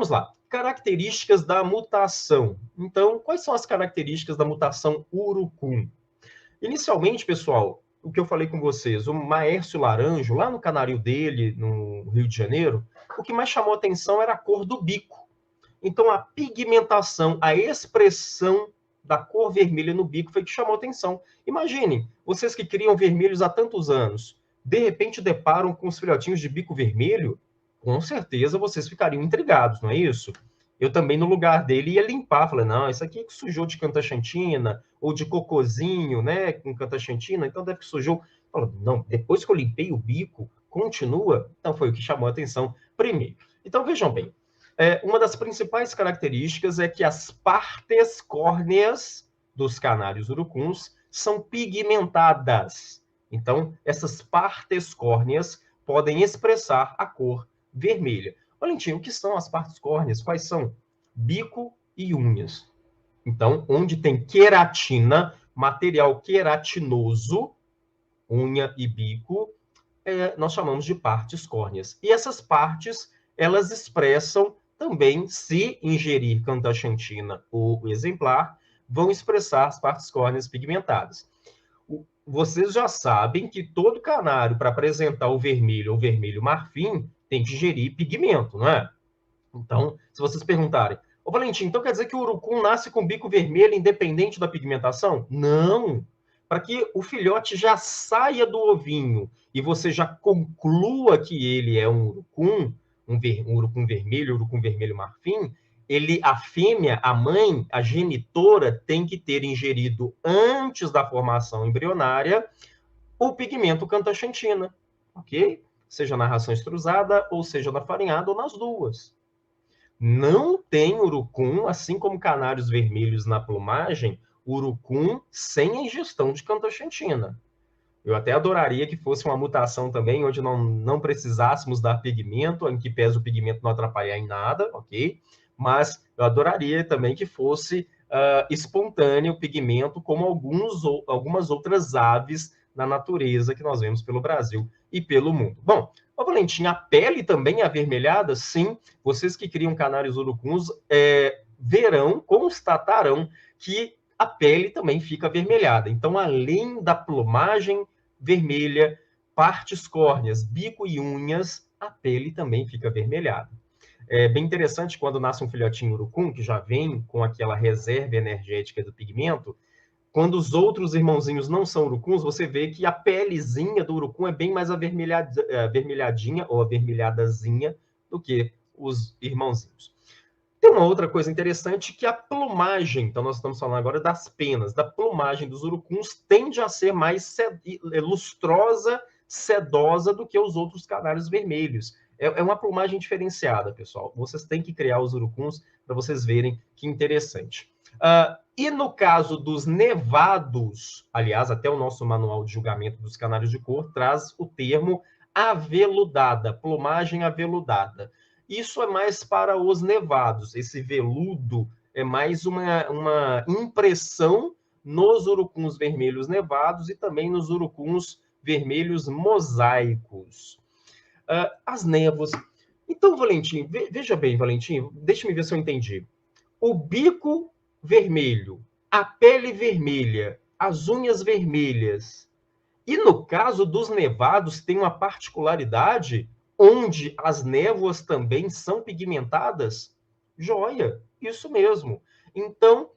vamos lá. Características da mutação. Então, quais são as características da mutação urucum? Inicialmente, pessoal, o que eu falei com vocês, o Maércio Laranjo, lá no canário dele, no Rio de Janeiro, o que mais chamou atenção era a cor do bico. Então, a pigmentação, a expressão da cor vermelha no bico foi que chamou atenção. Imaginem, vocês que criam vermelhos há tantos anos, de repente deparam com os filhotinhos de bico vermelho, com certeza vocês ficariam intrigados, não é isso? Eu também, no lugar dele, ia limpar. Falei, não, isso aqui sujou de cantaxantina, ou de cocozinho, né, com cantaxantina, então deve que sujou. Falei, não, depois que eu limpei o bico, continua? Então, foi o que chamou a atenção primeiro. Então, vejam bem, uma das principais características é que as partes córneas dos canários urucuns são pigmentadas. Então, essas partes córneas podem expressar a cor vermelha. Valentim, o que são as partes córneas? Quais são? Bico e unhas. Então, onde tem queratina, material queratinoso, unha e bico, nós chamamos de partes córneas. E essas partes, elas expressam também, se ingerir cantaxantina ou exemplar, vão expressar as partes córneas pigmentadas. Vocês já sabem que todo canário, para apresentar o vermelho ou vermelho marfim, tem que ingerir pigmento, não é? Então, se vocês perguntarem, ô Valentim, então quer dizer que o urucum nasce com bico vermelho independente da pigmentação? Não! Para que o filhote já saia do ovinho e você já conclua que ele é um urucum, um urucum vermelho marfim, a fêmea, a mãe, a genitora, tem que ter ingerido antes da formação embrionária o pigmento cantaxantina, ok? Seja na ração extrusada, ou seja na farinhada, ou nas duas. Não tem urucum, assim como canários vermelhos na plumagem, urucum sem a ingestão de cantaxantina. Eu até adoraria que fosse uma mutação também, onde não precisássemos dar pigmento, em que pese o pigmento não atrapalhar em nada, ok? Mas eu adoraria também que fosse espontâneo o pigmento, como algumas outras aves na natureza que nós vemos pelo Brasil e pelo mundo. Bom, Valentim, a pele também é avermelhada? Sim. Vocês que criam canários urucuns constatarão que a pele também fica avermelhada. Então, além da plumagem vermelha, partes córneas, bico e unhas, a pele também fica avermelhada. É bem interessante quando nasce um filhotinho urucum, que já vem com aquela reserva energética do pigmento, quando os outros irmãozinhos não são urucuns, você vê que a pelezinha do urucum é bem mais avermelhadinha ou avermelhadazinha do que os irmãozinhos. Tem uma outra coisa interessante que a plumagem, então nós estamos falando agora das penas, da plumagem dos urucuns tende a ser mais lustrosa, sedosa do que os outros canários vermelhos. É uma plumagem diferenciada, pessoal. Vocês têm que criar os urucuns para vocês verem que interessante. E no caso dos nevados, aliás, até o nosso manual de julgamento dos canários de cor traz o termo aveludada, plumagem aveludada. Isso é mais para os nevados. Esse veludo é mais uma impressão nos urucuns vermelhos nevados e também nos urucuns vermelhos mosaicos. As névoas. Então, Valentim, veja bem, Valentim, deixa-me ver se eu entendi. O bico vermelho, a pele vermelha, as unhas vermelhas. E no caso dos nevados, tem uma particularidade onde as névoas também são pigmentadas? Joia, isso mesmo. Então,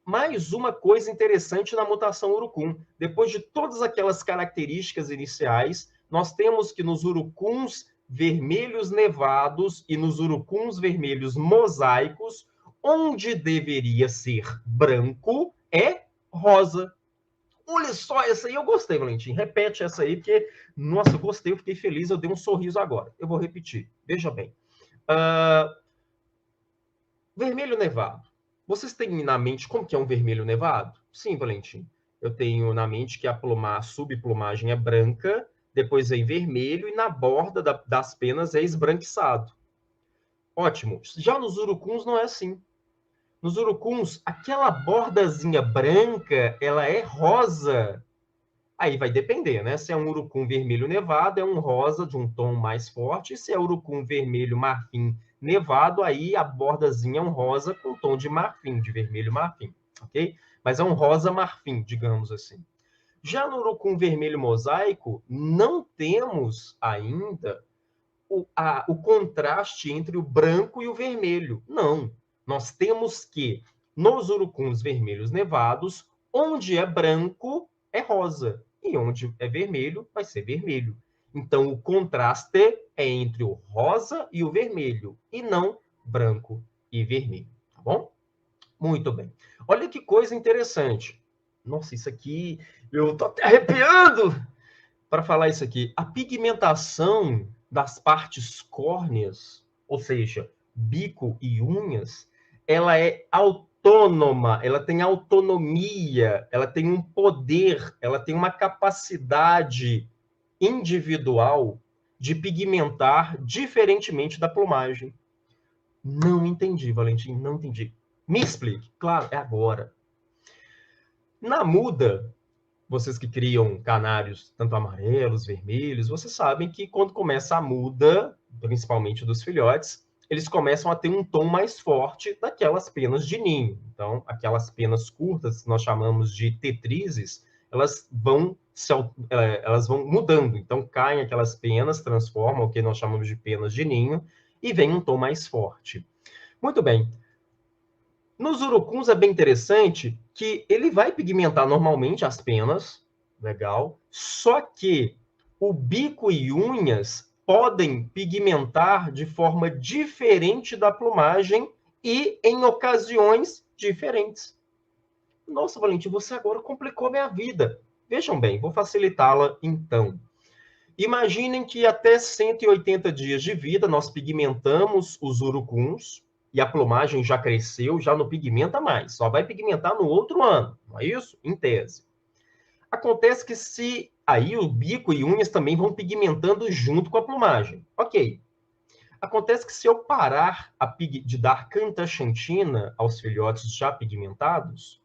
mais uma coisa interessante na mutação urucum. Depois de todas aquelas características iniciais, nós temos que nos urucuns vermelhos nevados e nos urucuns vermelhos mosaicos, onde deveria ser branco, é rosa. Olha só, essa aí eu gostei, Valentim. Repete essa aí, porque, nossa, eu gostei, eu fiquei feliz, eu dei um sorriso agora. Eu vou repetir. Veja bem. Vermelho nevado. Vocês têm na mente como que é um vermelho nevado? Sim, Valentim. Eu tenho na mente que a subplumagem é branca, depois vem vermelho e na borda das penas é esbranquiçado. Ótimo. Já nos urucuns não é assim. Nos urucuns, aquela bordazinha branca, ela é rosa. Aí vai depender, né? Se é um urucum vermelho nevado, é um rosa de um tom mais forte. Se é urucum vermelho marfim nevado, aí a bordazinha é um rosa com tom de marfim, de vermelho marfim, ok? Mas é um rosa marfim, digamos assim. Já no urucum vermelho mosaico, não temos ainda o contraste entre o branco e o vermelho. Não. Nós temos que, nos urucuns vermelhos nevados, onde é branco, é rosa. E onde é vermelho, vai ser vermelho. Então, o contraste é entre o rosa e o vermelho, e não branco e vermelho. Tá bom? Muito bem. Olha que coisa interessante. Nossa, isso aqui, eu tô até arrepiando para falar isso aqui. A pigmentação das partes córneas, ou seja, bico e unhas, ela é autônoma, ela tem autonomia, ela tem um poder, ela tem uma capacidade individual de pigmentar diferentemente da plumagem. Não entendi, Valentim, não entendi. Me explique. Claro, é agora. Na muda, vocês que criam canários tanto amarelos, vermelhos, vocês sabem que quando começa a muda, principalmente dos filhotes, eles começam a ter um tom mais forte daquelas penas de ninho. Então, aquelas penas curtas, que nós chamamos de tetrizes, elas vão mudando. Então, caem aquelas penas, transformam o que nós chamamos de penas de ninho, e vem um tom mais forte. Muito bem. Nos urucuns é bem interessante que ele vai pigmentar normalmente as penas, legal, só que o bico e unhas podem pigmentar de forma diferente da plumagem e em ocasiões diferentes. Nossa, Valentim, você agora complicou minha vida. Vejam bem, vou facilitá-la então. Imaginem que até 180 dias de vida nós pigmentamos os urucuns, e a plumagem já cresceu, já não pigmenta mais, só vai pigmentar no outro ano, não é isso? Em tese. Acontece que se aí o bico e unhas também vão pigmentando junto com a plumagem. Ok. Acontece que se eu parar de dar cantaxantina aos filhotes já pigmentados,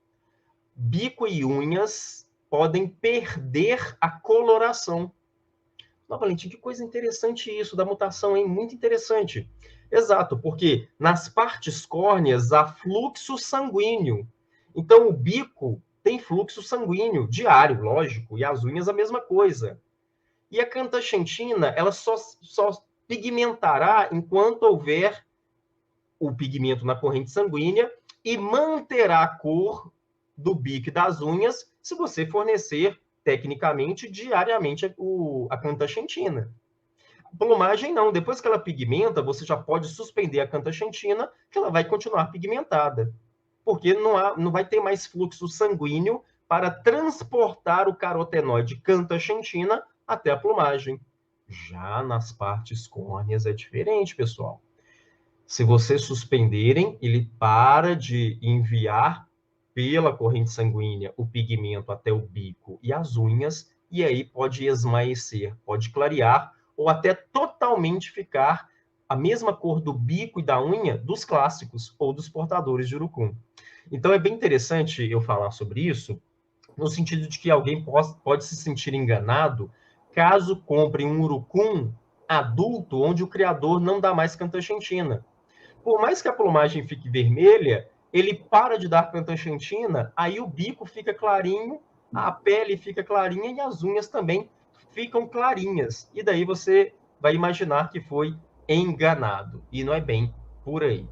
bico e unhas podem perder a coloração. Não, Valentim, que coisa interessante isso da mutação, hein? Muito interessante. Exato, porque nas partes córneas há fluxo sanguíneo. Então, o bico tem fluxo sanguíneo diário, lógico, e as unhas a mesma coisa. E a cantaxantina, ela só pigmentará enquanto houver o pigmento na corrente sanguínea e manterá a cor do bico e das unhas se você fornecer tecnicamente, diariamente, a cantaxantina. A plumagem não. Depois que ela pigmenta, você já pode suspender a cantaxantina, que ela vai continuar pigmentada. Porque não vai ter mais fluxo sanguíneo para transportar o carotenoide cantaxantina até a plumagem. Já nas partes córneas é diferente, pessoal. Se vocês suspenderem, ele para de enviar pela corrente sanguínea o pigmento até o bico e as unhas, e aí pode esmaecer, pode clarear, ou até totalmente ficar a mesma cor do bico e da unha dos clássicos ou dos portadores de urucum. Então é bem interessante eu falar sobre isso, no sentido de que alguém pode se sentir enganado caso compre um urucum adulto onde o criador não dá mais cantaxantina. Por mais que a plumagem fique vermelha, ele para de dar cantaxantina, aí o bico fica clarinho, a pele fica clarinha e as unhas também ficam clarinhas. E daí você vai imaginar que foi enganado. E não é bem por aí.